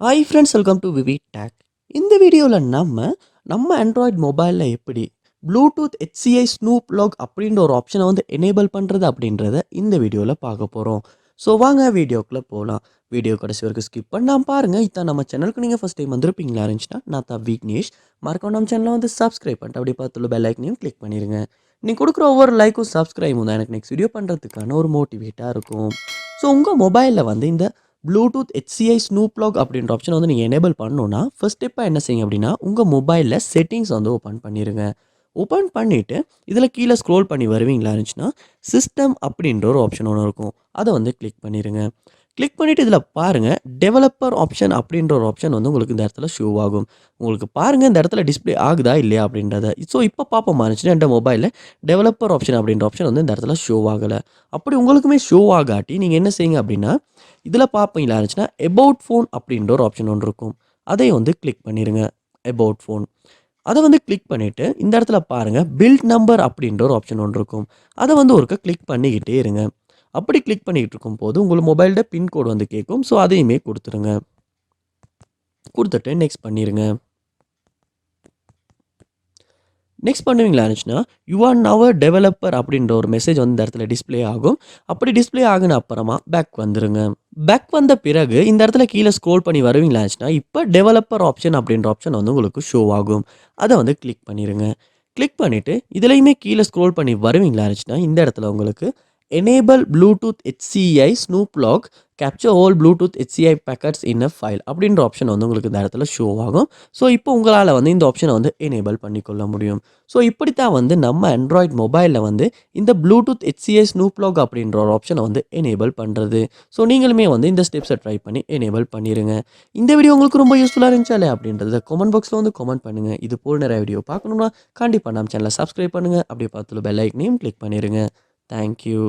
Hi friends, welcome to VividTech. இந்த வீடியோவில் நம்ம ஆண்ட்ராய்ட் மொபைலில் எப்படி ப்ளூடூத் HCI ஸ்னூப் லாக் அப்படின்ற ஒரு ஆப்ஷனை எனேபிள் பண்ணுறது அப்படின்றத இந்த வீடியோவில் பார்க்க போகிறோம். ஸோ வாங்க வீடியோக்குள்ளே போகலாம். வீடியோ கடைசி வரைக்கும் ஸ்கிப் பண்ணாமல் பாருங்கள். இதான் நம்ம சேனலுக்கு நீங்கள் ஃபஸ்ட் டைம் வந்திருப்பீங்களா இருந்துச்சுன்னா, நான் தான் விக்னேஷ். மறக்காம நம்ம சேனலை சப்ஸ்கிரைப் பண்ணிட்டு அப்படி பார்த்துள்ள பெல் ஐக்கனையும் கிளிக் பண்ணிடுங்க. நீங்கள் கொடுக்குற ஒவ்வொரு லைக்கும் சப்ஸ்கிரைபும் தான் எனக்கு நெக்ஸ்ட் வீடியோ பண்ணுறதுக்கான ஒரு மோட்டிவேட்டாக இருக்கும். ஸோ உங்கள் மொபைலில் இந்த ப்ளூடூத் HCI ஸ்னூப் லாக் அப்படின்ற ஆப்ஷன் நீங்கள் எனேபிள் பண்ணணுன்னா ஃபர்ஸ்ட் ஸ்டெப்பாக என்ன செய்யுங்க அப்படின்னா, உங்கள் மொபைலில் செட்டிங்ஸ் ஓப்பன் பண்ணிடுங்க. ஓப்பன் பண்ணிவிட்டு இதில் கீழே ஸ்க்ரோல் பண்ணி வருவீங்களா இருந்துச்சுன்னா, சிஸ்டம் அப்படின்ற ஒரு ஆப்ஷன் ஒன்று இருக்கும். அதை கிளிக் பண்ணிடுங்க. கிளிக் பண்ணிவிட்டு இதில் பாருங்கள், டெவலப்பர் ஆப்ஷன் அப்படின்ற ஒரு ஆப்ஷன் உங்களுக்கு இந்த இடத்துல ஷோ ஆகும். உங்களுக்கு பாருங்கள் இந்த இடத்துல டிஸ்பிளே ஆகுதா இல்லையா அப்படின்றத. ஸோ இப்போ பார்ப்போம் இருந்துச்சுன்னா என் மொபைலில் டெவலப்பர் ஆப்ஷன் அப்படின்ற ஆப்ஷன் இந்த இடத்துல ஷோ ஆகலை. அப்படி உங்களுக்குமே ஷோ ஆகாட்டி நீங்கள் என்ன செய்யுங்க அப்படின்னா, இதில் பார்ப்பீங்களா இருந்துச்சுன்னா எபவுட் ஃபோன் அப்படின்ற ஒரு ஆப்ஷன் ஒன்று இருக்கும். அதை கிளிக் பண்ணிடுங்க. எபவுட் ஃபோன் அதை கிளிக் பண்ணிவிட்டு இந்த இடத்துல பாருங்கள், பில்ட் நம்பர் அப்படின்ற ஒரு ஆப்ஷன் ஒன்று இருக்கும். அதை ஒருக்க கிளிக் பண்ணிக்கிட்டே இருங்க. அப்படி கிளிக் பண்ணிக்கிட்டு இருக்கும்போது உங்கள் மொபைலோட பின்கோடு கேட்கும். ஸோ அதையுமே கொடுத்துருங்க. கொடுத்துட்டு நெக்ஸ்ட் பண்ணிடுங்க. நெக்ஸ்ட் பண்ணுவீங்களா இருந்துச்சுன்னா, you are now a developer அப்படின்ற ஒரு மெசேஜ் இந்த இடத்துல டிஸ்பிளே ஆகும். அப்படி டிஸ்பிளே ஆகுன அப்புறமா பேக் வந்துருங்க. பேக் வந்த பிறகு இந்த இடத்துல கீழே ஸ்க்ரோல் பண்ணி வருவீங்களா இருந்துச்சுன்னா, இப்போ டெவலப்பர் ஆப்ஷன் அப்படின்ற ஆப்ஷன் உங்களுக்கு ஷோ ஆகும். அதை கிளிக் பண்ணிடுங்க. கிளிக் பண்ணிவிட்டு இதுலையுமே கீழே ஸ்க்ரோல் பண்ணி வருவீங்களா இருந்துச்சுன்னா, இந்த இடத்துல உங்களுக்கு enable Bluetooth HCI snoop log capture all Bluetooth HCI packets in a file அப்படின்ற ஆப்ஷன் உங்களுக்கு இந்த இடத்துல ஷோ ஆகும். ஸோ இப்போ உங்களால் இந்த ஆப்ஷனை எனேபிள் பண்ணிக்கொள்ள முடியும். ஸோ இப்படி தான் நம்ம ஆண்ட்ராய்ட் மொபைலில் இந்த ப்ளூடூத் HCI ஸ்னூப் லாக் அப்படின்ற ஒரு ஆப்ஷனை எனேபிள் பண்ணுறது. ஸோ நீங்களுமே இந்த ஸ்டெப்ஸை ட்ரை பண்ணி எனேபிள் பண்ணிடுங்க. இந்த வீடியோ உங்களுக்கு ரொம்ப யூஸ்ஃபுல்லாக இருந்துச்சாலே அப்படின்றத கமெண்ட் பாக்ஸில் கமெண்ட் பண்ணுங்கள். இது போல் நிறைய வீடியோ பார்க்கணுன்னா கண்டிப்பாக நம்ம சேனலை சப்ஸ்கிரைப் பண்ணுங்கள். அப்படியே பார்த்துள்ள பெல் ஐக்கனையும் கிளிக் பண்ணிடுங்க. Thank you.